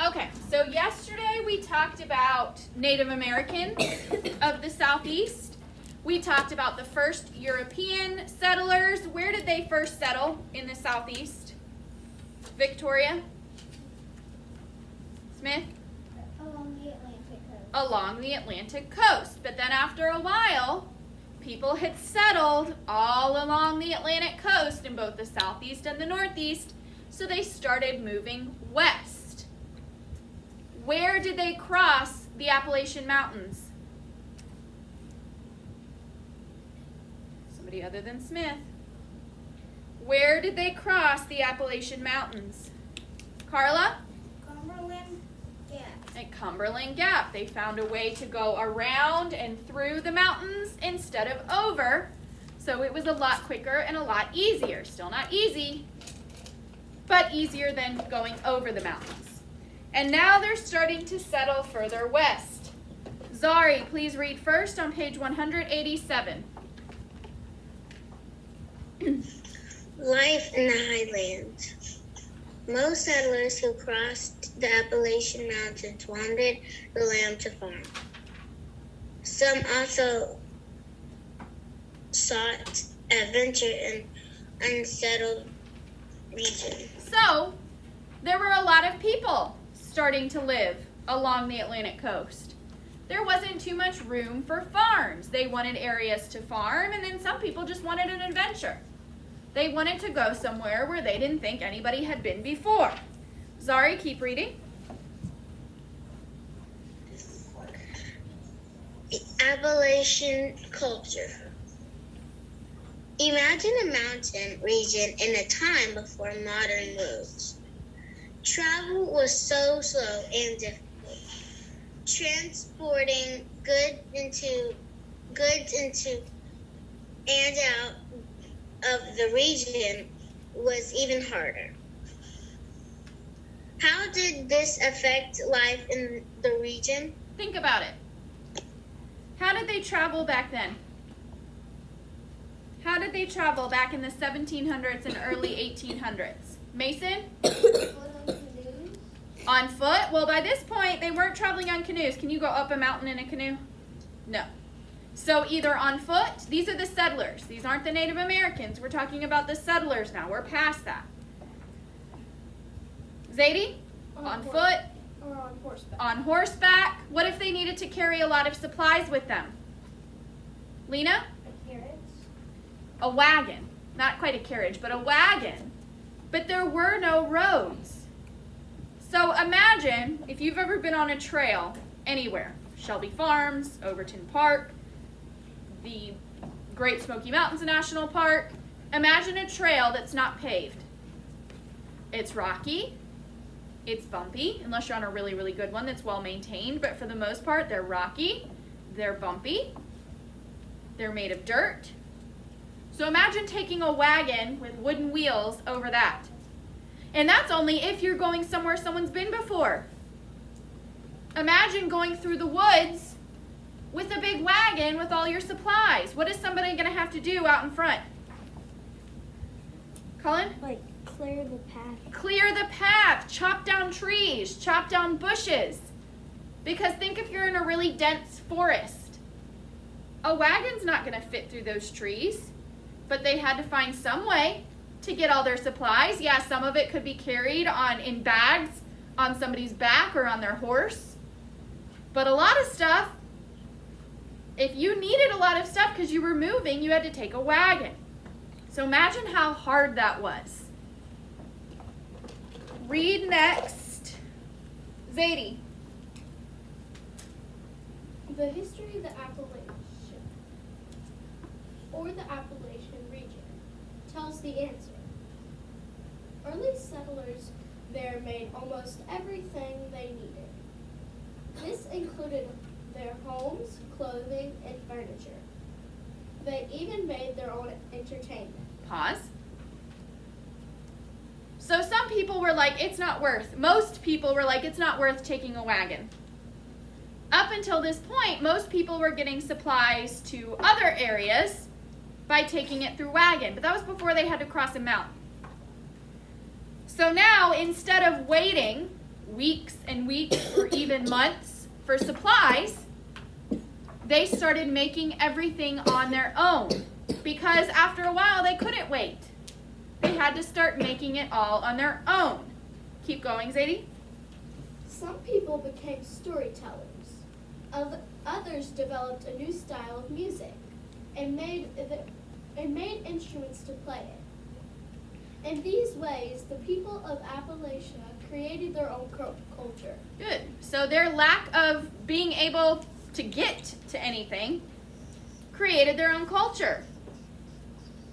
Okay, so yesterday we talked about Native Americans of the Southeast. We talked about the first European settlers. Where did they first settle in the Southeast? Victoria? Smith? Along the Atlantic coast. Along the Atlantic coast. But then after a while, people had settled all along the Atlantic coast in both the Southeast and the Northeast, so they started moving west. Where did they cross the Appalachian Mountains? Somebody other than Smith. Where did they cross the Appalachian Mountains? Carla? Cumberland Gap. At Cumberland Gap. They found a way to go around and through the mountains instead of over. So it was a lot quicker and a lot easier. Still not easy, but easier than going over the mountains. And now they're starting to settle further west. Zari, please read first on page 187. Life in the highlands. Most settlers who crossed the Appalachian Mountains wandered the land to farm. Some also sought adventure in unsettled regions. So, there were a lot of people starting to live along the Atlantic coast. There wasn't too much room for farms. They wanted areas to farm, and then some people just wanted an adventure. They wanted to go somewhere where they didn't think anybody had been before. Zari, keep reading. The Appalachian culture. Imagine a mountain region in a time before modern roads. Travel was so slow and difficult. Transporting goods into and out of the region was even harder. How did this affect life in the region? Think about it. How did they travel back then? How did they travel back in the 1700s and early 1800s? Mason? Canoes. On foot? Well, by this point, they weren't traveling on canoes. Can you go up a mountain in a canoe? No. So either on foot, these are the settlers. These aren't the Native Americans. We're talking about the settlers now. We're past that. Zadie? On foot? Or on horseback. On horseback? What if they needed to carry a lot of supplies with them? Lena? A carriage. A wagon. Not quite a carriage, but a wagon. But there were no roads. So imagine if you've ever been on a trail anywhere. Shelby Farms, Overton Park, the Great Smoky Mountains National Park. Imagine a trail that's not paved. It's rocky. It's bumpy, unless you're on a really, really good one that's well maintained. But for the most part, they're rocky. They're bumpy. They're made of dirt. So imagine taking a wagon with wooden wheels over that. And that's only if you're going somewhere someone's been before. Imagine going through the woods with a big wagon with all your supplies. What is somebody going to have to do out in front? Colin? Like clear the path. Clear the path, chop down trees, chop down bushes. Because think if you're in a really dense forest. A wagon's not going to fit through those trees, but they had to find some way to get all their supplies. Yeah, some of it could be carried in bags on somebody's back or on their horse. But a lot of stuff, if you needed a lot of stuff because you were moving, you had to take a wagon. So imagine how hard that was. Read next. Zadie. The history of the Appalachian, or the Appalachian region, tells the answer. Early settlers there made almost everything they needed. This included their homes, clothing, and furniture. They even made their own entertainment. Pause. So some people were like, most people were like, it's not worth taking a wagon. Up until this point, most people were getting supplies to other areas by taking it through wagon. But that was before they had to cross a mountain. So now, instead of waiting weeks and weeks or even months for supplies, they started making everything on their own because after a while they couldn't wait. They had to start making it all on their own. Keep going, Zadie. Some people became storytellers. Others developed a new style of music and made instruments to play it. In these ways, the people of Appalachia created their own culture. Good. So their lack of being able to get to anything created their own culture.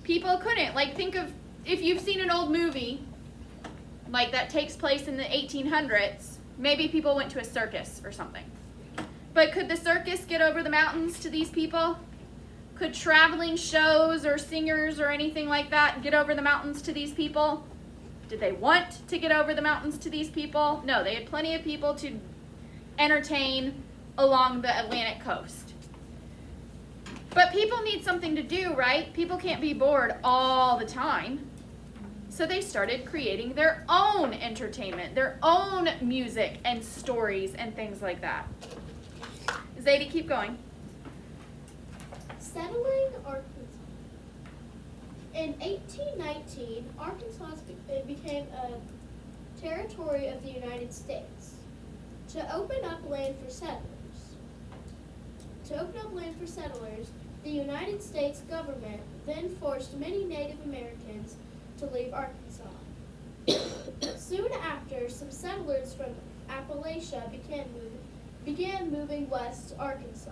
People couldn't. Like, think of, if you've seen an old movie, like that takes place in the 1800s, maybe people went to a circus or something. But could the circus get over the mountains to these people? Could traveling shows or singers or anything like that get over the mountains to these people? Did they want to get over the mountains to these people? No, they had plenty of people to entertain along the Atlantic coast. But people need something to do, right? People can't be bored all the time. So they started creating their own entertainment, their own music and stories and things like that. Zadie, keep going. Settling Arkansas. In 1819, Arkansas became a territory of the United States. To open up land for settlers, the United States government then forced many Native Americans to leave Arkansas. Soon after, some settlers from Appalachia began moving west to Arkansas.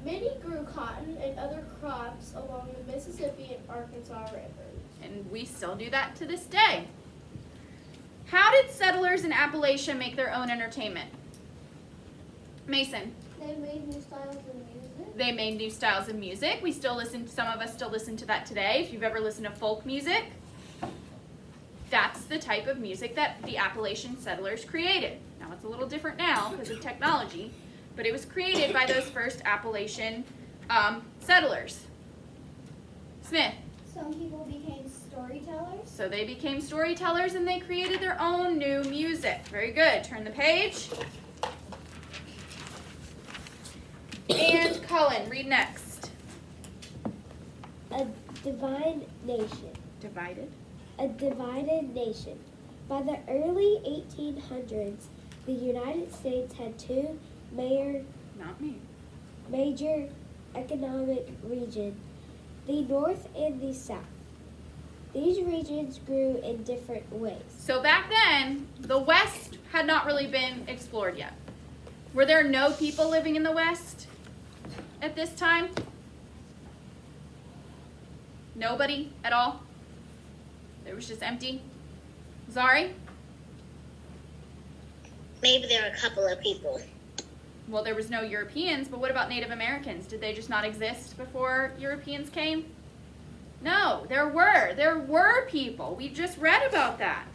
Many grew cotton and other crops along the Mississippi and Arkansas rivers. And we still do that to this day. How did settlers in Appalachia make their own entertainment? Mason. They made new styles of music. They made new styles of music. We still listen, some of us still listen to that today. If you've ever listened to folk music, that's the type of music that the Appalachian settlers created. Now it's a little different now because of technology, but it was created by those first Appalachian settlers. Smith. Some people became storytellers. So they became storytellers and they created their own new music. Very good. Turn the page. And Cullen, read next. A divided nation. Divided. A divided nation. By the early 1800s, the United States had two Not me. major economic regions, the North and the South. These regions grew in different ways. So back then, the West had not really been explored yet. Were there no people living in the West at this time? Nobody at all? It was just empty? Zari? Maybe there are a couple of people. Well, there was no Europeans, but what about Native Americans? Did they just not exist before Europeans came? No, there were people. We just read about that.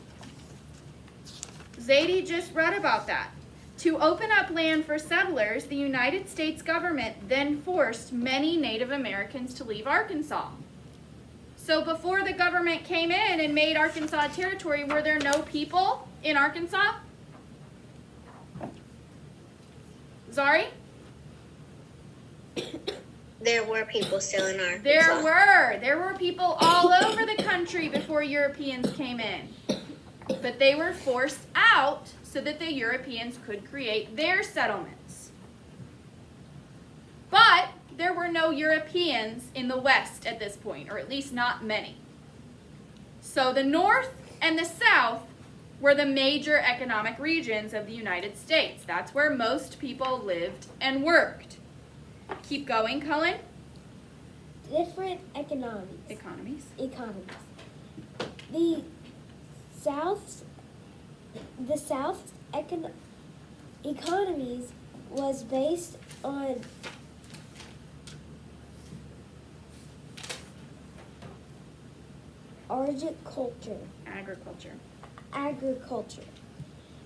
Zadie just read about that. To open up land for settlers, the United States government then forced many Native Americans to leave Arkansas. So before the government came in and made Arkansas a territory, were there no people in Arkansas? Zari? There were people still in Arkansas. There were people all over the country before Europeans came in. But they were forced out so that the Europeans could create their settlements. But there were no Europeans in the West at this point, or at least not many. So the North and the South were the major economic regions of the United States. That's where most people lived and worked. Keep going, Cullen. Different economies. The South's economies was based on agriculture.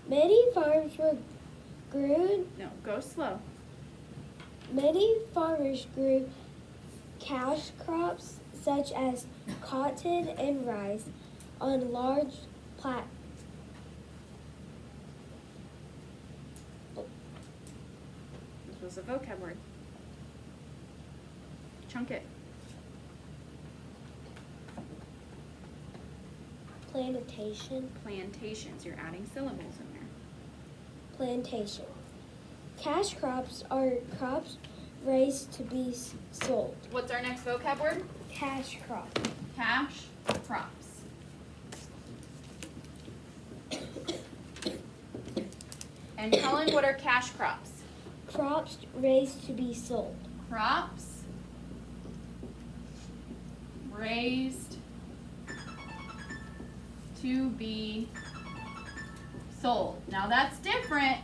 Many farms Many farmers grew cash crops such as cotton and rice on large was a vocab word. Chunk it. Plantation. Plantations. You're adding syllables in there. Plantation. Cash crops are crops raised to be sold. What's our next vocab word? Cash crop. Cash crops. And Helen, what are cash crops? Crops raised to be sold. Crops raised to be sold. Now that's different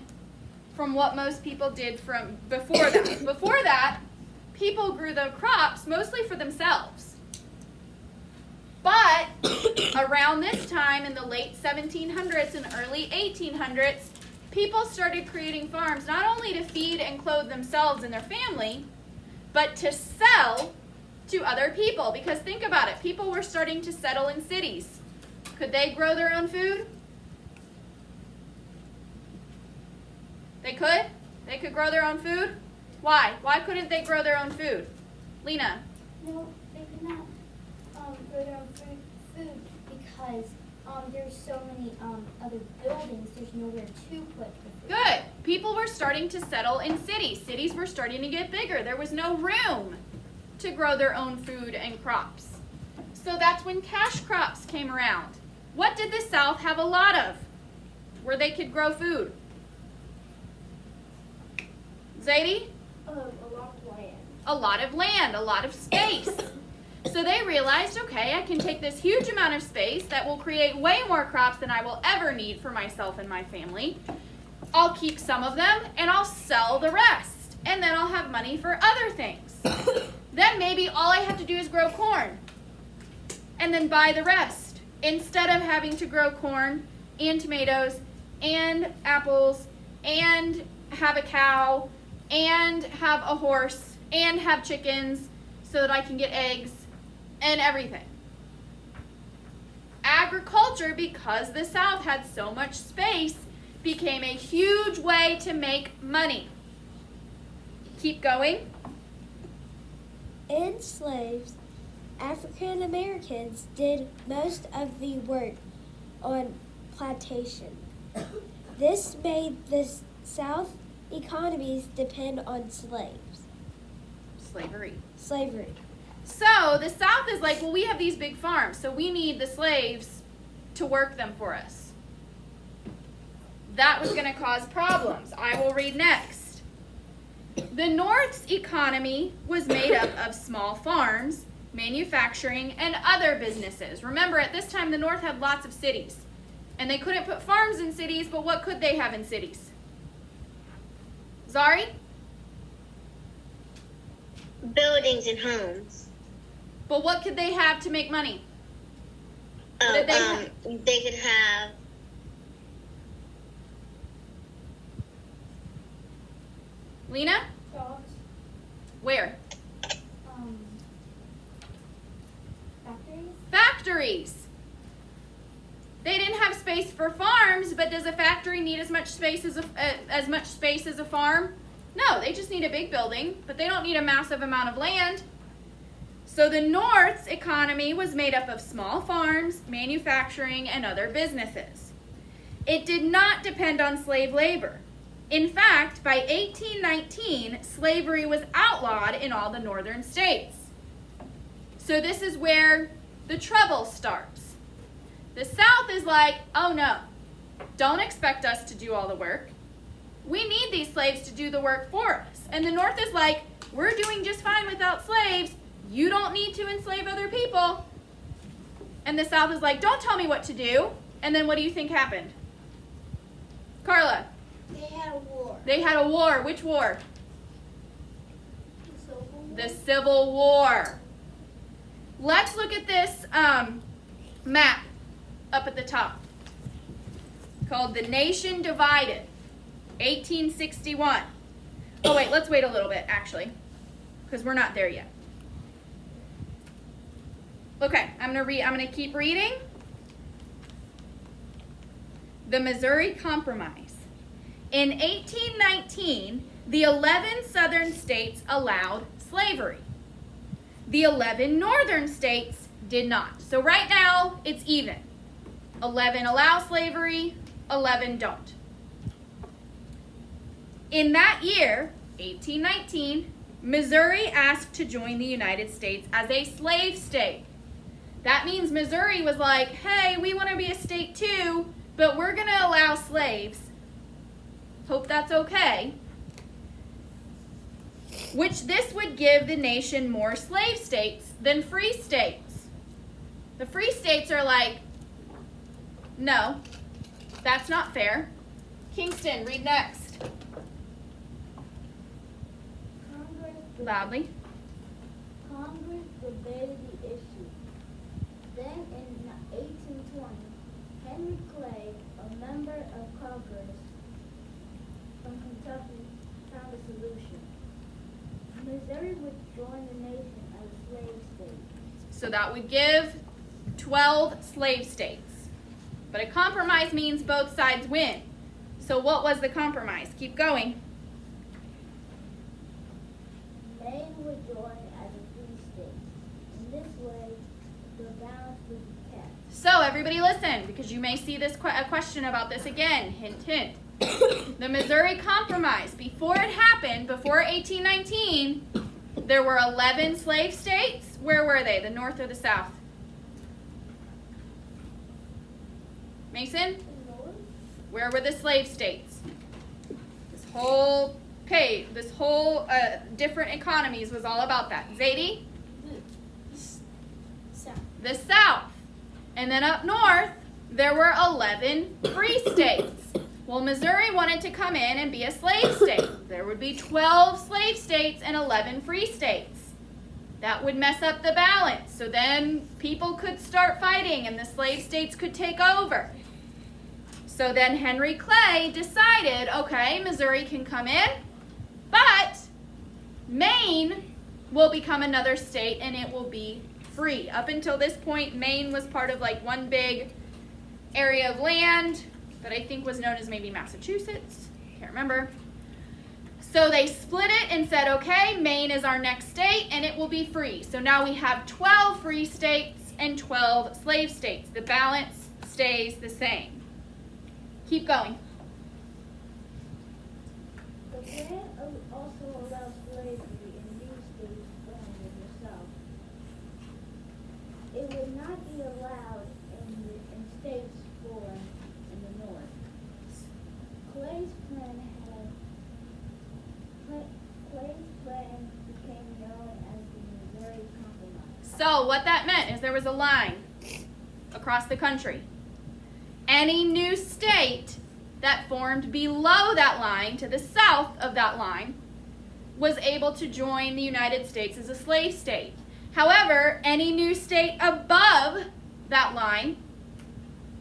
from what most people did from before that. Before that, people grew the crops mostly for themselves. But around this time in the late 1700s and early 1800s, people started creating farms not only to feed and clothe themselves and their family, but to sell to other people. Because think about it, people were starting to settle in cities. Could they grow their own food? They could? They could grow their own food? Why? Why couldn't they grow their own food? Lena? No, they could not grow their own food because there's so many other buildings. There's nowhere to put the food. Good. People were starting to settle in cities. Cities were starting to get bigger. There was no room to grow their own food and crops. So that's when cash crops came around. What did the South have a lot of where they could grow food? Zadie? A lot of land. A lot of land, a lot of space. So they realized, okay, I can take this huge amount of space that will create way more crops than I will ever need for myself and my family. I'll keep some of them and I'll sell the rest. And then I'll have money for other things. Then maybe all I have to do is grow corn and then buy the rest. Instead of having to grow corn and tomatoes and apples and have a cow and have a horse and have chickens so that I can get eggs and everything. Agriculture, because the South had so much space, became a huge way to make money. Keep going. Enslaved African Americans did most of the work on plantation. This made the South economies depend on slaves. Slavery. Slavery. So the South is like, well, we have these big farms, so we need the slaves to work them for us. That was going to cause problems. I will read next. The North's economy was made up of small farms, manufacturing, and other businesses. Remember, at this time, the North had lots of cities. And they couldn't put farms in cities, but what could they have in cities? Zari? Buildings and homes. But what could they have to make money? What did they have? They could have Lena? Jobs, Where? factories. Factories. They didn't have space for farms, but does a factory need as much space as a farm? No, they just need a big building, but they don't need a massive amount of land. So the North's economy was made up of small farms, manufacturing, and other businesses. It did not depend on slave labor. In fact, by 1819, slavery was outlawed in all the northern states. So this is where the trouble starts. The South is like, oh no, don't expect us to do all the work. We need these slaves to do the work for us. And the North is like, we're doing just fine without slaves. You don't need to enslave other people. And the South is like, don't tell me what to do. And then what do you think happened? Carla. They had a war. They had a war. Which war? The Civil War. Let's look at this map up at the top called The Nation Divided, 1861. Oh wait, let's wait a little bit actually, because we're not there yet. Okay, I'm gonna keep reading. The Missouri Compromise. In 1819, the 11 southern states allowed slavery. The 11 northern states did not. So right now, it's even. 11 allow slavery, 11 don't. In that year, 1819, Missouri asked to join the United States as a slave state. That means Missouri was like, hey, we want to be a state too, but we're going to allow slaves. Hope that's okay. Which this would give the nation more slave states than free states. The free states are like, no, that's not fair. Kingston, read next. Loudly. Congress debated the issue. Then in 1820, Henry Clay, a member of Congress from Kentucky, found a solution. Missouri would join the nation as a slave state. So that would give 12 slave states. But a compromise means both sides win. So what was the compromise? Keep going. Maine would join as a free state. In this way, the balance would be kept. So everybody listen, because you may see this a question about this again. Hint, hint. The Missouri Compromise, before it happened, before 1819, there were 11 slave states. Where were they? The North or the South? Mason? Where were the slave states? This whole page, this whole different economies was all about that. Zadie? South. The South. And then up north, there were 11 free states. Well, Missouri wanted to come in and be a slave state. There would be 12 slave states and 11 free states. That would mess up the balance. So then people could start fighting and the slave states could take over. So then Henry Clay decided, okay, Missouri can come in, but Maine will become another state and it will be free. Up until this point, Maine was part of like one big area of land that I think was known as maybe Massachusetts. Can't remember. So they split it and said, okay, Maine is our next state and it will be free. So now we have 12 free states and 12 slave states. The balance stays the same. Keep going. The plan also allows slavery in these states formed in the South. It would not be allowed in states formed in the North. Clay's plan became known as the Missouri Compromise. So what that meant is there was a line across the country. Any new state that formed below that line, to the south of that line, was able to join the United States as a slave state. However, any new state above that line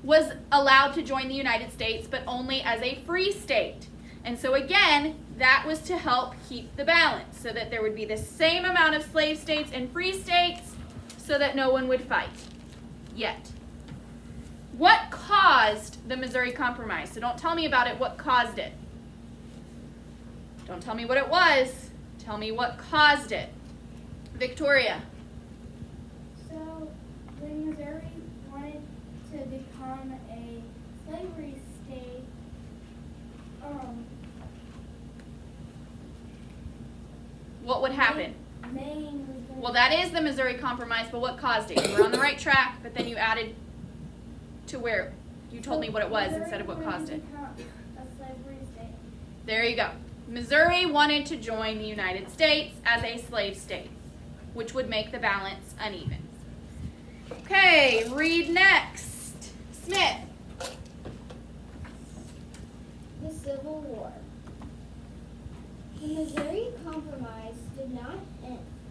was allowed to join the United States, but only as a free state. And so again, that was to help keep the balance, so that there would be the same amount of slave states and free states, so that no one would fight. Yet. What caused the Missouri Compromise? So don't tell me about it, what caused it? Don't tell me what it was. Tell me what caused it. Victoria. So when Missouri wanted to become a slavery state, What would happen? Maine was going Well, that is the Missouri Compromise, but what caused it? You were on the right track, but then you added to where you told me what it was instead of what caused it. a slavery state. There you go. Missouri wanted to join the United States as a slave state, which would make the balance uneven. Okay, read next. Smith. The Civil War. The Missouri Compromise did not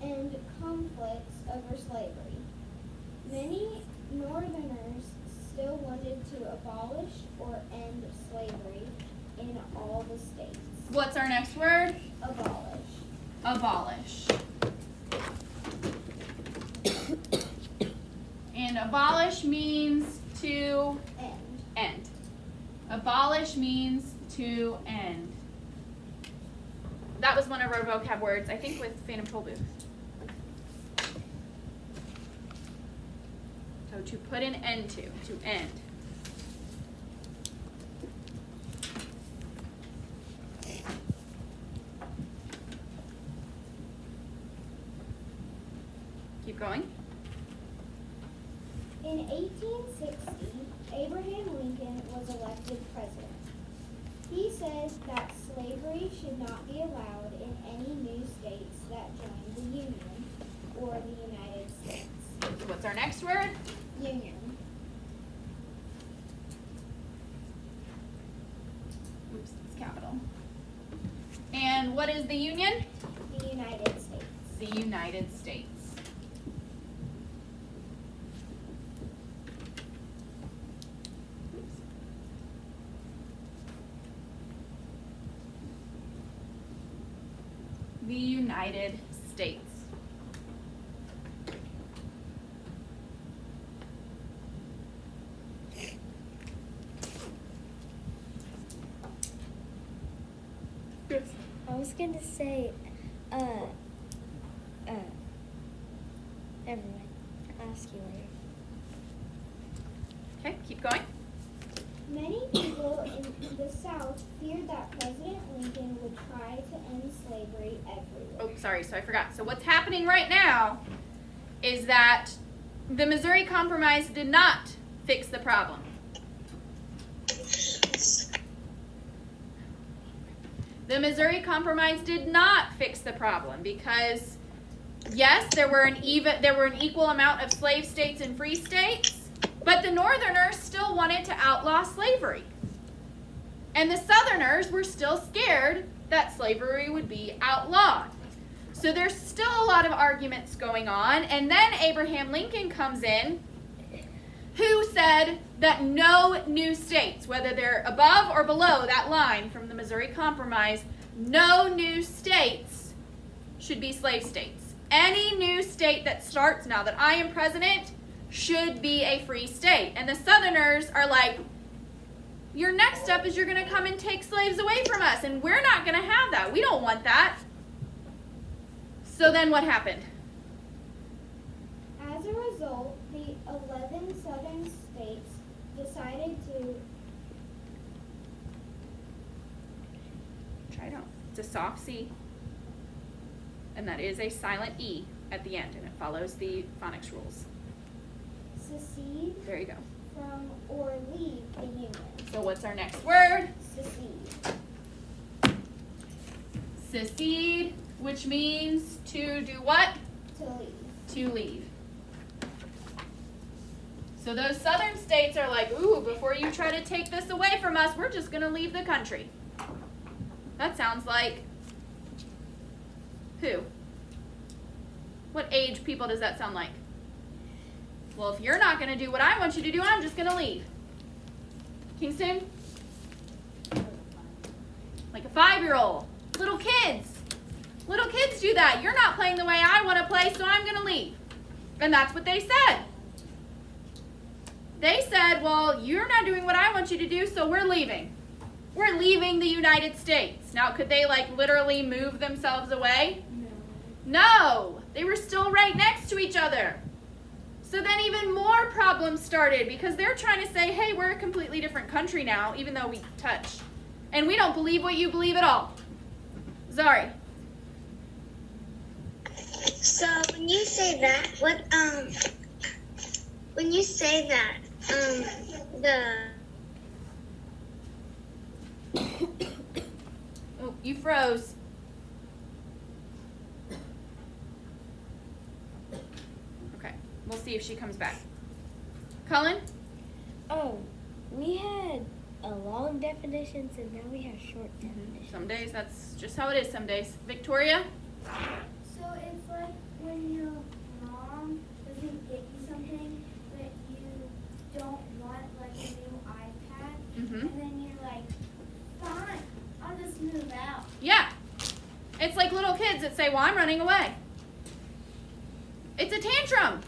end conflicts over slavery. Many Northerners still wanted to abolish or end slavery in all the states. What's our next word? Abolish. Abolish. And abolish means to End. end. Abolish means To end. That was one of our vocab words, I think, with Phantom Tollbooth. So to put an end to end. Keep going. In 1860, Abraham Lincoln was elected president. He said that slavery should not be allowed in any new states that joined the Union or the United States. So what's our next word? Union. Oops, it's capital. And what is the Union? The United States. The United States. Oops. The United States. I was gonna say, never mind. I'll ask you later. Okay, keep going. Many people in the South feared that President Lincoln would try to end slavery everywhere. Oh, sorry, so I forgot. So what's happening right now is that the Missouri Compromise did not fix the problem. The Missouri Compromise did not fix the problem because, yes, there were an equal amount of slave states and free states, but the Northerners still wanted to outlaw slavery. And the Southerners were still scared that slavery would be outlawed. So there's still a lot of arguments going on. And then Abraham Lincoln comes in, who said that no new states, whether they're above or below that line from the Missouri Compromise, no new states should be slave states. Any new state that starts now that I am president should be a free state. And the Southerners are like, your next step is you're going to come and take slaves away from us, and we're not going to have that. We don't want that. So then what happened? As a result, the 11 southern states decided to Try it out. It's a soft C, and that is a silent E at the end, and it follows the phonics rules. secede There you go. from or leave the Union. So what's our next word? Secede. Secede, which means to do what? To leave. To leave. So those southern states are like, ooh, before you try to take this away from us, we're just going to leave the country. That sounds like who? What age people does that sound like? Well, if you're not going to do what I want you to do, I'm just going to leave. Kingston? Like a 5-year-old. Little kids. Little kids do that. You're not playing the way I want to play, so I'm going to leave. And that's what they said. They said, well, you're not doing what I want you to do, so we're leaving. We're leaving the United States. Now, could they, like, literally move themselves away? No. They were still right next to each other. So then even more problems started because they're trying to say, hey, we're a completely different country now, even though we touch. And we don't believe what you believe at all. Zari. So when you say that, when you say that, Oh, you froze. Okay, we'll see if she comes back. Cullen? We had a long definitions and now we have short definitions. Some days that's just how it is some days. Victoria? So it's like when your mom doesn't get you something that you don't want, like a new iPad, Mm-hmm. and then you're like, fine, I'll just move out. Yeah. It's like little kids that say, well, I'm running away. It's a tantrum.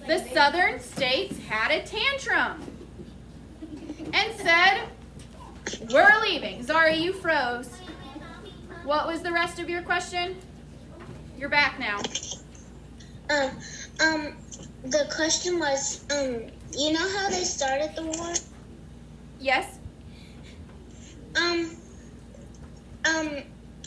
The southern states had a tantrum and said, We're leaving. Zari, you froze. What was the rest of your question? You're back now. The question was, you know how they started the war? Yes?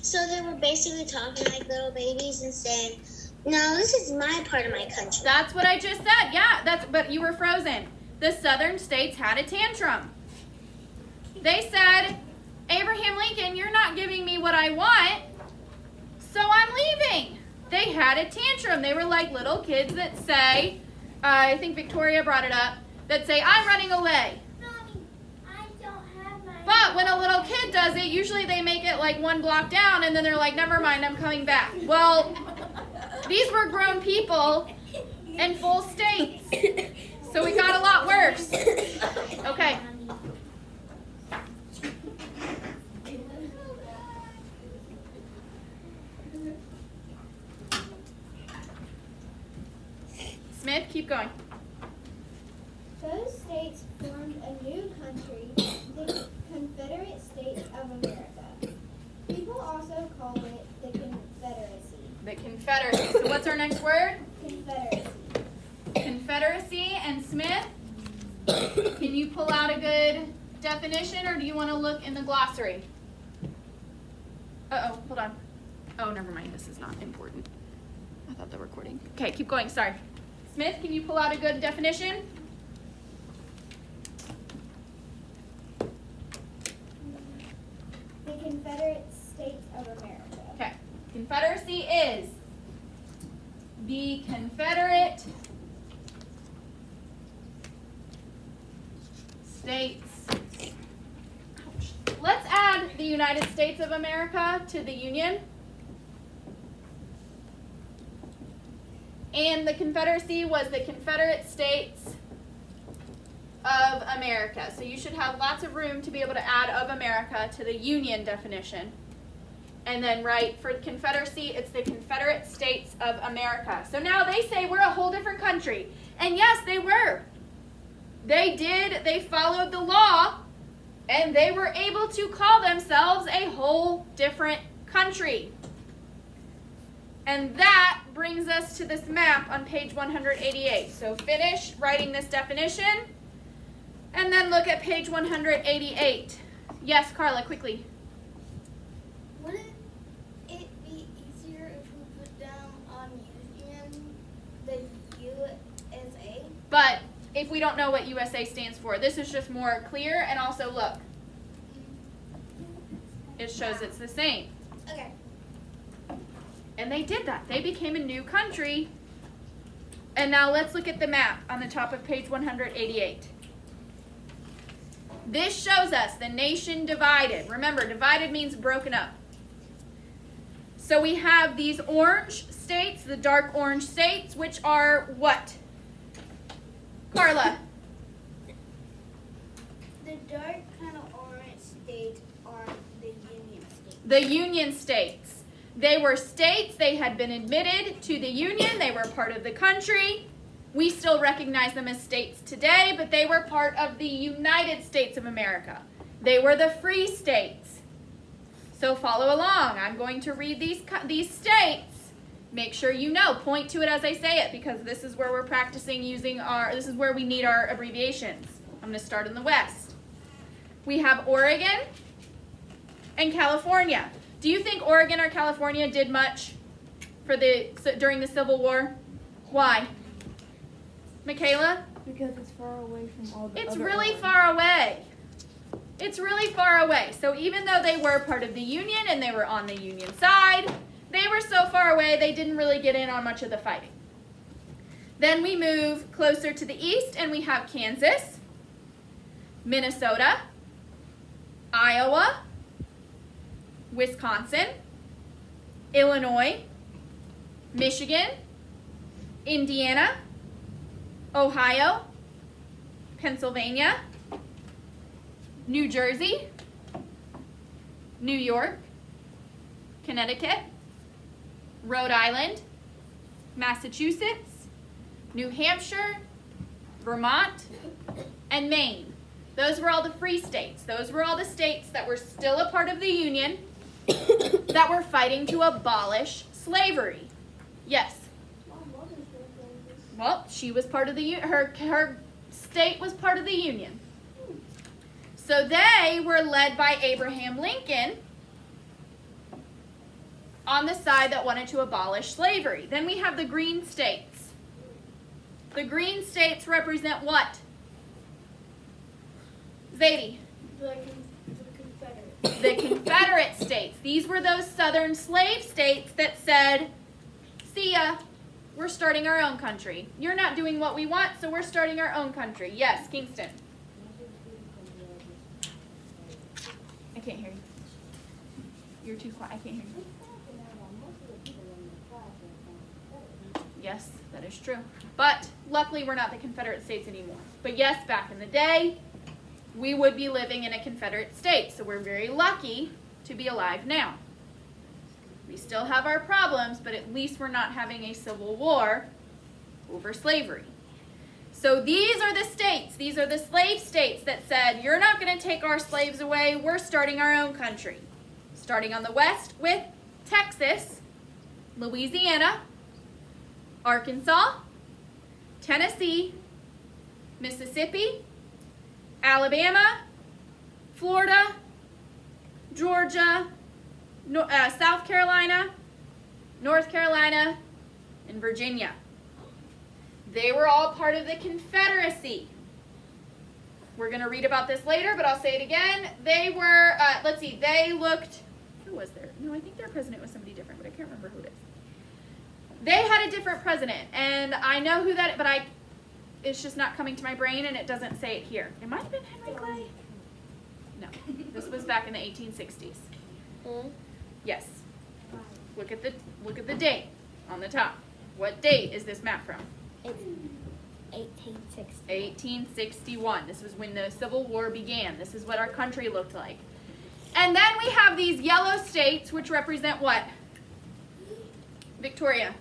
So they were basically talking like little babies and saying, no, this is my part of my country. That's what I just said. Yeah, but you were frozen. The southern states had a tantrum. They said, Abraham Lincoln, you're not giving me what I want, so I'm leaving. They had a tantrum. They were like little kids that say, I think Victoria brought it up, that say, I'm running away. Mommy, I don't have my... But when a little kid does it, usually they make it like one block down and then they're like, never mind, I'm coming back. Well, these were grown people in full states. So it got a lot worse. Okay. Smith, keep going. Those states formed a new country, the Confederate States of America. People also call it the Confederacy. The Confederacy. So what's our next word? Confederacy. Confederacy. And Smith, can you pull out a good definition or do you want to look in the glossary? Uh-oh, hold on. Oh, never mind. This is not important. I thought the recording. Okay, keep going. Sorry. Smith, can you pull out a good definition? The Confederate States of America. Okay. Confederacy is the Confederate States. Ouch. Let's add the United States of America to the Union. And the Confederacy was the Confederate States of America. So you should have lots of room to be able to add of America to the Union definition. And then write for Confederacy, it's the Confederate States of America. So now they say we're a whole different country. And yes, they were. They followed the law, and they were able to call themselves a whole different country. And that brings us to this map on page 188. So finish writing this definition, and then look at page 188. Yes, Carla, quickly. Wouldn't it be easier if we put down on Union the USA? But if we don't know what USA stands for, this is just more clear, and also look. It shows it's the same. Okay. And they did that. They became a new country. And now let's look at the map on the top of page 188. This shows us the nation divided. Remember, divided means broken up. So we have these orange states, the dark orange states, which are what? Carla. The dark kind of orange states are the Union states. The Union states. They were states. They had been admitted to the Union. They were part of the country. We still recognize them as states today, but they were part of the United States of America. They were the free states. So follow along. I'm going to read these states. Make sure you know. Point to it as I say it, because this is where we're practicing using this is where we need our abbreviations. I'm going to start in the West. We have Oregon and California. Do you think Oregon or California did much during the Civil War? Why? Michaela? Because it's far away from all the It's other really ones. far away. It's really far away. So even though they were part of the Union and they were on the Union side, they were so far away they didn't really get in on much of the fighting. Then we move closer to the east and we have Kansas, Minnesota, Iowa, Wisconsin, Illinois, Michigan, Indiana, Ohio, Pennsylvania, New Jersey, New York, Connecticut, Rhode Island, Massachusetts, New Hampshire, Vermont, and Maine. Those were all the free states. Those were all the states that were still a part of the Union that were fighting to abolish slavery. Yes. Well, she was part of the her state was part of the Union. So they were led by Abraham Lincoln on the side that wanted to abolish slavery. Then we have the Green States. The Green States represent what? Zadie. The Confederate. The Confederate States. These were those southern slave states that said, see ya, we're starting our own country. You're not doing what we want, so we're starting our own country. Yes, Kingston. I can't hear you. You're too quiet. I can't hear you. Yes, that is true. But luckily we're not the Confederate States anymore. But yes, back in the day, we would be living in a Confederate state. So we're very lucky to be alive now. We still have our problems, but at least we're not having a civil war over slavery. So these are the states, these are the slave states that said, you're not going to take our slaves away, we're starting our own country. Starting on the west with Texas, Louisiana, Arkansas, Tennessee, Mississippi, Alabama, Florida, Georgia, South Carolina, North Carolina, and Virginia. They were all part of the Confederacy. We're going to read about this later, but I'll say it again. They were, they looked, who was there? No, I think their president was somebody different, but I can't remember who it is. They had a different president, and I know who that, but it's just not coming to my brain, and it doesn't say it here. It might have been Henry Clay. No, this was back in the 1860s. Yes. Look at the date on the top. What date is this map from? It's 1860. 1861. This was when the Civil War began. This is what our country looked like. And then we have these yellow states, which represent what? Victoria.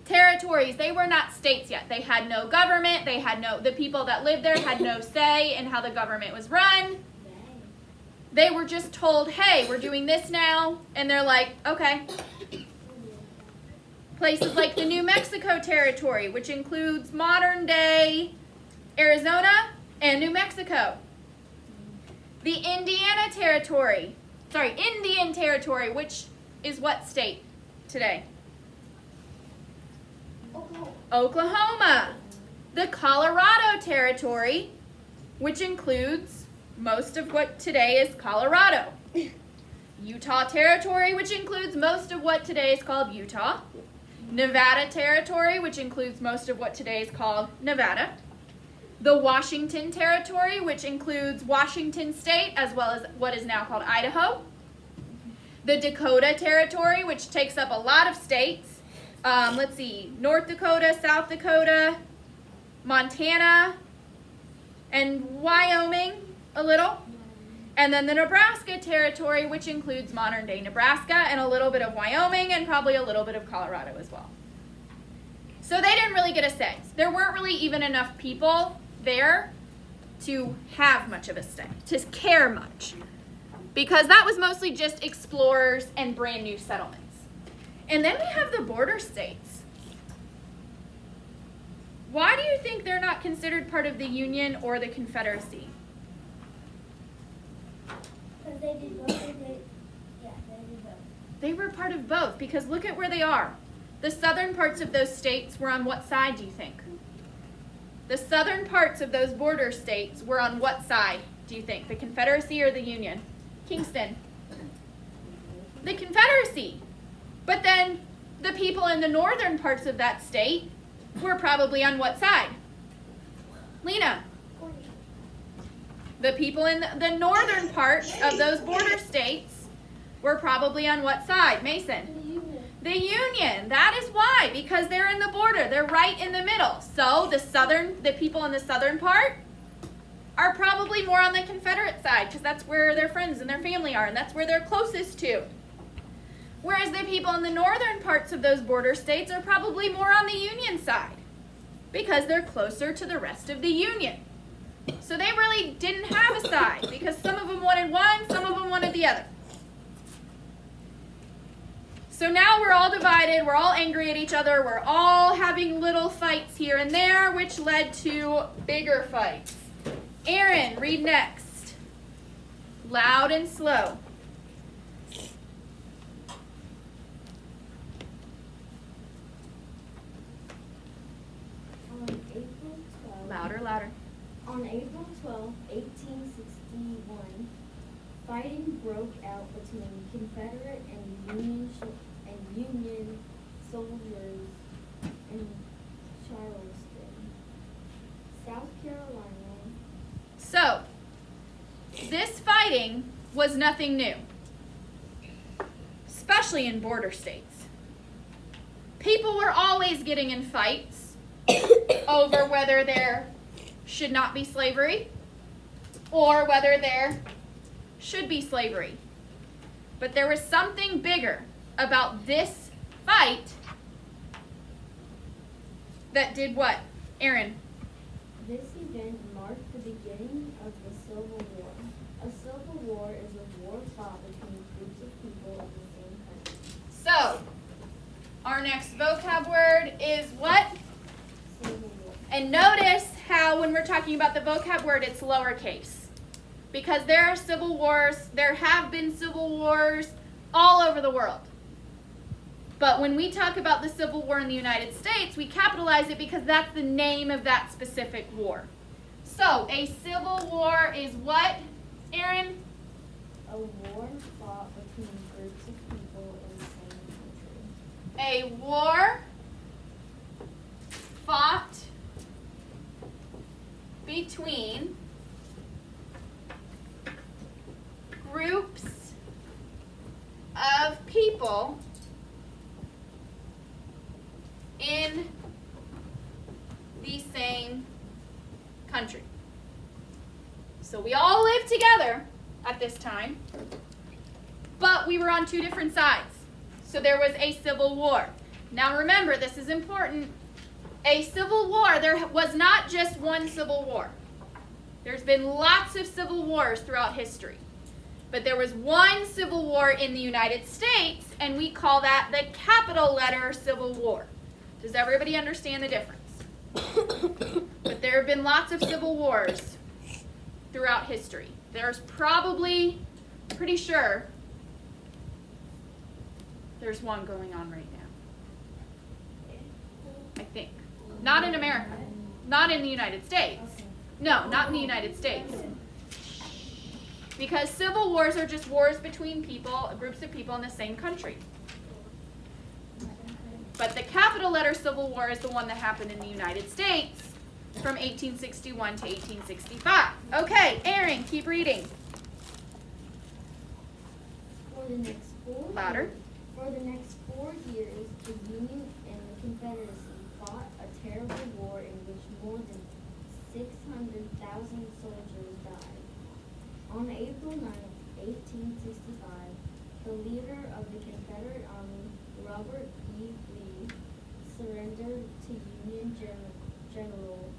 Territories. They were not states yet. They had no government. The people that lived there had no say in how the government was run. They were just told, hey, we're doing this now. And they're like, okay. Places like the New Mexico Territory, which includes modern-day Arizona and New Mexico. The Indian Territory, which is what state today? Oklahoma. The Colorado Territory, which includes most of what today is Colorado. Utah Territory, which includes most of what today is called Utah. Nevada Territory, which includes most of what today is called Nevada. The Washington Territory, which includes Washington State, as well as what is now called Idaho. The Dakota Territory, which takes up a lot of states. North Dakota, South Dakota, Montana, and Wyoming a little. And then the Nebraska Territory, which includes modern-day Nebraska and a little bit of Wyoming and probably a little bit of Colorado as well. So they didn't really get a say. There weren't really even enough people there to have much of a say, to care much, because that was mostly just explorers and brand new settlements. And then we have the border states. Why do you think they're not considered part of the Union or the Confederacy? Because they did both. They did both. They were part of both, because look at where they are. The southern parts of those states were on what side, do you think? The southern parts of those border states were on what side, do you think? The Confederacy or the Union? Kingston. The Confederacy. But then the people in the northern parts of that state were probably on what side? Lena. The people in the northern parts of those border states were probably on what side? Mason. The Union. That is why, because they're in the border. They're right in the middle. So the people in the southern part are probably more on the Confederate side, because that's where their friends and their family are, and that's where they're closest to. Whereas the people in the northern parts of those border states are probably more on the Union side, because they're closer to the rest of the Union. So they really didn't have a side because some of them wanted one, some of them wanted the other. So now we're all divided, we're all angry at each other, we're all having little fights here and there, which led to bigger fights. Aaron, read next. Loud and slow. On April 12th, Louder, louder. On April 12, 1861, fighting broke out between Confederate and Union soldiers in Charleston, South Carolina. So, this fighting was nothing new, especially in border states. People were always getting in fights over whether there should not be slavery or whether there should be slavery. But there was something bigger about this fight that did what? Aaron? This event marked the beginning of the Civil War. A civil war is a war fought between groups of people of the same country. So, our next vocab word is what? Civil War. And notice how when we're talking about the vocab word, it's lowercase. Because there are civil wars, there have been civil wars all over the world. But when we talk about the Civil War in the United States, we capitalize it because that's the name of that specific war. So, a civil war is what, Aaron? A war fought between groups of people in the same country. A war fought between groups of people in the same country. So we all lived together at this time, but we were on two different sides. So there was a civil war. Now remember, this is important. A civil war, there was not just one civil war. There's been lots of civil wars throughout history. But there was one civil war in the United States, and we call that the capital letter Civil War. Does everybody understand the difference? But there have been lots of civil wars throughout history. There's probably, pretty sure, there's one going on right now. I think. Not in America. Not in the United States. No, not in the United States. Because civil wars are just wars between people, groups of people in the same country. But the capital letter Civil War is the one that happened in the United States from 1861 to 1865. Okay, Aaron, keep reading. For the next 4 Louder. years, for the next 4 years, the Union and the Confederacy fought a terrible war in which more than 600,000 soldiers died. On April 9, 1865, the leader of the Confederate Army, Robert E. Lee, surrendered to Union General.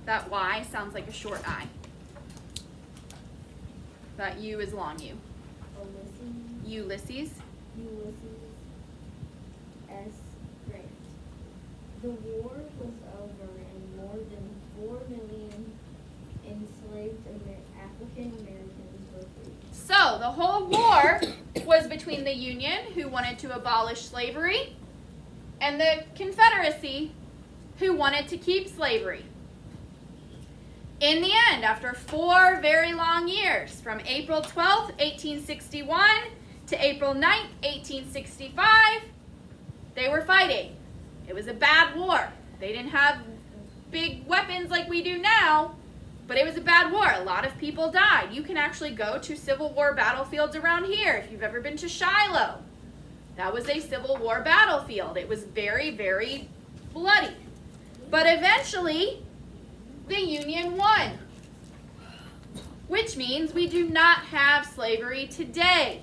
That Y sounds like a short I. That U is long U. Ulysses. Ulysses S. Grant. The war was over and more than 4 million enslaved African Americans were freed. So, the whole war was between the Union, who wanted to abolish slavery, and the Confederacy, who wanted to keep slavery. In the end, after 4 very long years, from April 12th, 1861 to April 9th, 1865, they were fighting. It was a bad war. They didn't have big weapons like we do now, but it was a bad war. A lot of people died. You can actually go to Civil War battlefields around here if you've ever been to Shiloh. That was a Civil War battlefield. It was very, very bloody. But eventually, the Union won, which means we do not have slavery today.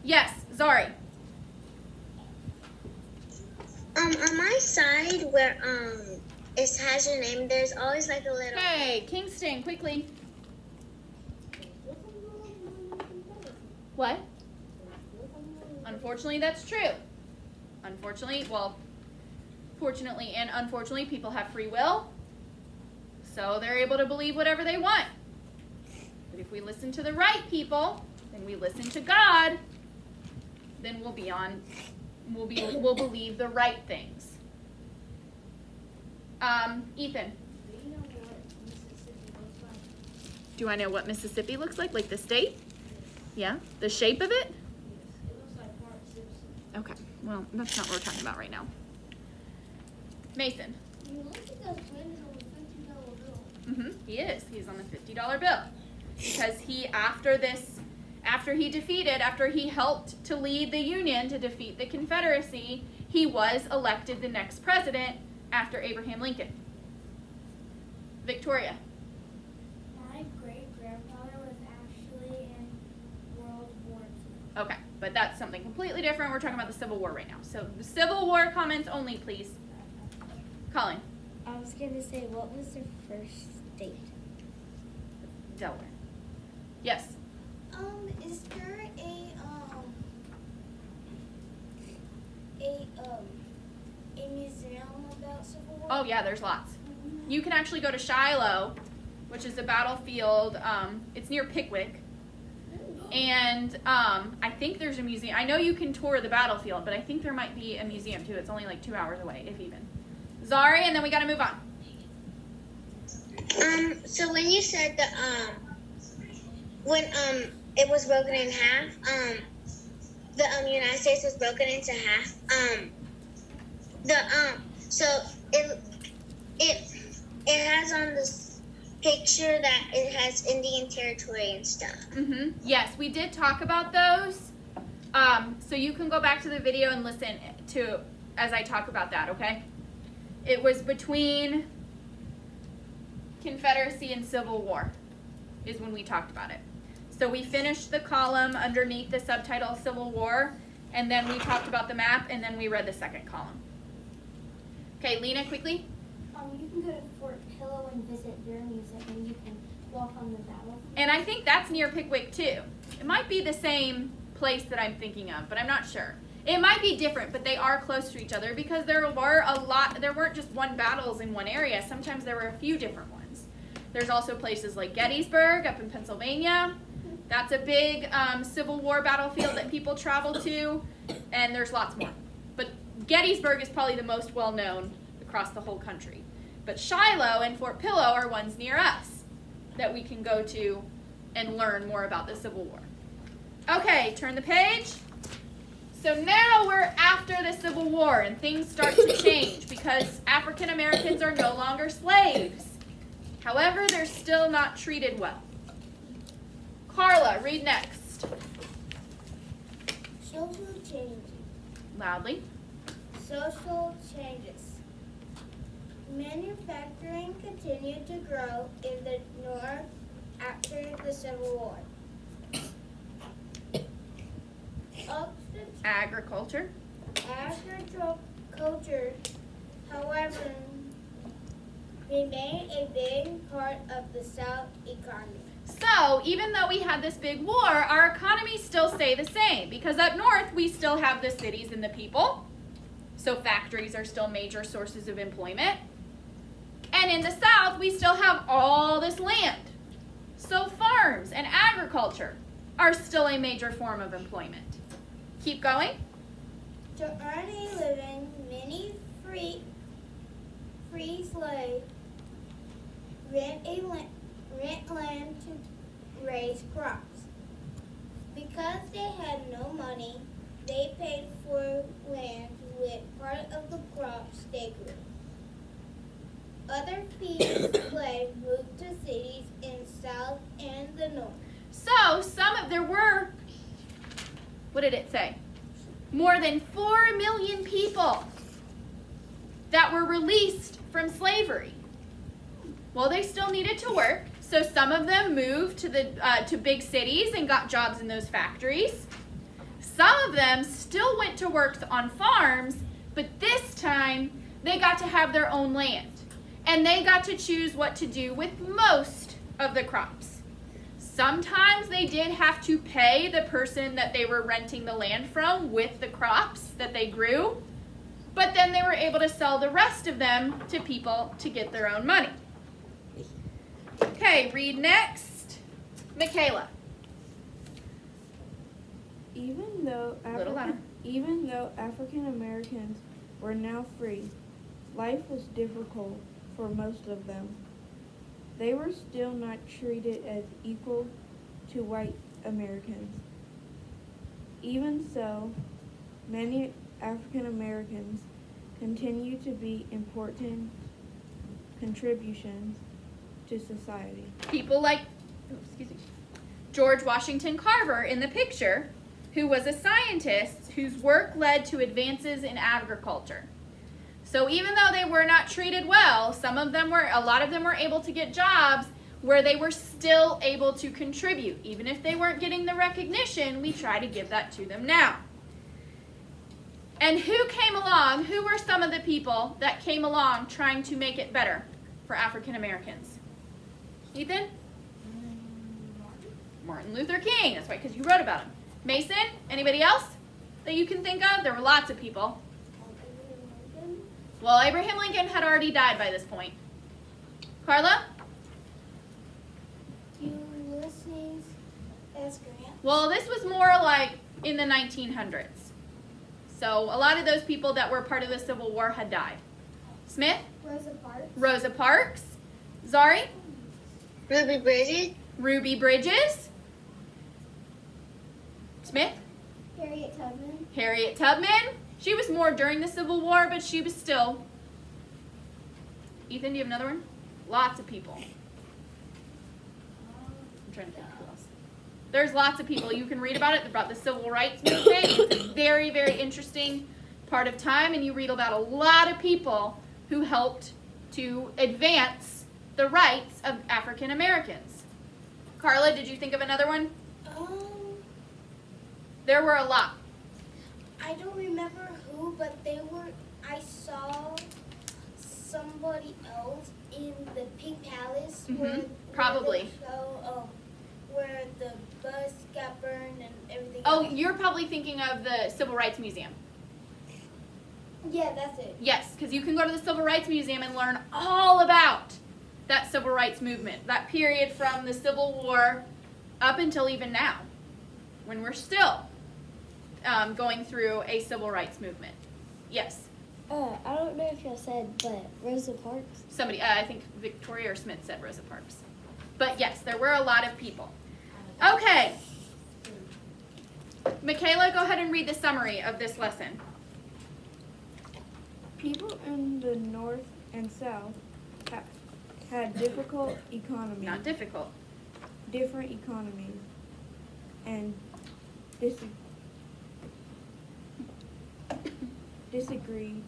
Yes, Zari. On my side where it has your name, there's always like a little. Okay, Kingston, quickly. What? Unfortunately, that's true. Fortunately and unfortunately, people have free will, so they're able to believe whatever they want. But if we listen to the right people, and we listen to God, then we'll believe the right things. Ethan. Do you know what Mississippi looks like? Do I know what Mississippi looks like? Like the state? Yeah? The shape of it? Yes. It looks like Fort Simpson. Okay. Well, that's not what we're talking about right now. Mason. You look at those printed on the $50 bill. He is. He's on the $50 bill. Because after he helped to lead the Union to defeat the Confederacy, he was elected the next president after Abraham Lincoln. Victoria. My great-grandfather was actually in World War II. Okay, but that's something completely different. We're talking about the Civil War right now. So the Civil War comments only, please. Colin. I was going to say, what was their first state? Delaware. Yes. Is there a museum about Civil War? Oh yeah, there's lots. You can actually go to Shiloh, which is a battlefield. It's near Pickwick. And I think there's a museum. I know you can tour the battlefield, but I think there might be a museum too. It's only like 2 hours away, if even. Zari, and then we gotta move on. So when you said that when it was broken in half, the United States was broken into half. So it has on this picture that it has Indian Territory and stuff. Yes, we did talk about those. So you can go back to the video and listen to as I talk about that, okay? It was between Confederacy and Civil War is when we talked about it. So we finished the column underneath the subtitle Civil War, and then we talked about the map, and then we read the second column. Okay, Lena, quickly. You can go to Fort Pillow and visit their museum, and you can walk on the battlefield. And I think that's near Pickwick too. It might be the same place that I'm thinking of, but I'm not sure. It might be different, but they are close to each other because there weren't just one battles in one area. Sometimes there were a few different ones. There's also places like Gettysburg up in Pennsylvania. That's a big Civil War battlefield that people travel to, and there's lots more. But Gettysburg is probably the most well-known across the whole country. But Shiloh and Fort Pillow are ones near us that we can go to and learn more about the Civil War. Okay, turn the page. So now we're after the Civil War, and things start to change because African Americans are no longer slaves. However, they're still not treated well. Carla, read next. Social changes. Loudly. Social changes. Manufacturing continued to grow in the North after the Civil War. Agriculture. Agriculture, however, remained a big part of the South economy. So, even though we had this big war, our economies still stay the same because up north we still have the cities and the people. So factories are still major sources of employment. And in the south we still have all this land. So farms and agriculture are still a major form of employment. Keep going. To earn a living, many free slaves rent land to raise crops. Because they had no money, they paid for land with part of the crops they grew. Other slaves moved to cities in South and the North. So there were, what did it say? More than 4 million people that were released from slavery. Well, they still needed to work, so some of them moved to big cities and got jobs in those factories. Some of them still went to work on farms, But this time, they got to have their own land. And they got to choose what to do with most of the crops. Sometimes they did have to pay the person that they were renting the land from with the crops that they grew, but then they were able to sell the rest of them to people to get their own money. Okay, read next. Michaela. Even though Little louder. African Americans were now free, life was difficult for most of them. They were still not treated as equal to white Americans. Even so, many African Americans continue to be important contributions to society. People like George Washington Carver in the picture, who was a scientist whose work led to advances in agriculture. So even though they were not treated well, a lot of them were able to get jobs where they were still able to contribute. Even if they weren't getting the recognition, we try to give that to them now. And who came along? Who were some of the people that came along trying to make it better for African Americans? Ethan? Martin Luther King. That's right, because you wrote about him. Mason? Anybody else that you can think of? There were lots of people. Well, Abraham Lincoln had already died by this point. Carla? Ulysses S. Grant. Well, this was more like in the 1900s. So a lot of those people that were part of the Civil War had died. Smith? Rosa Parks. Rosa Parks. Zari? Ruby Bridges. Ruby Bridges. Smith? Harriet Tubman. Harriet Tubman. She was more during the Civil War, but she was still. Ethan, do you have another one? Lots of people. I'm trying to think who else. There's lots of people. You can read about it, about the Civil Rights Movement. It's a very, very interesting part of time, and you read about a lot of people who helped to advance the rights of African Americans. Carla, did you think of another one? There were a lot. I don't remember who, but I saw somebody else in the Pink Palace Probably. Where the bus got burned and everything. Oh, else. you're probably thinking of the Civil Rights Museum. Yeah, that's it. Yes, because you can go to the Civil Rights Museum and learn all about that civil rights movement, that period from the Civil War up until even now, when we're still going through a civil rights movement. Yes. I don't know if y'all said, but Rosa Parks. Somebody, I think Victoria or Smith said Rosa Parks. But yes, there were a lot of people. Okay. Michaela, go ahead and read the summary of this lesson. People in the North and South had difficult economies. Not difficult. Different economies and disagree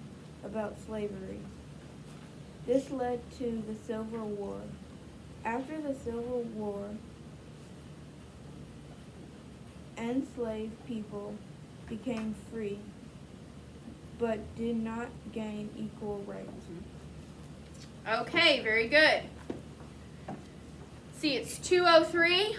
about slavery. This led to the Civil War. After the Civil War, enslaved people became free, but did not gain equal rights. Okay, very good. See, it's 2:03.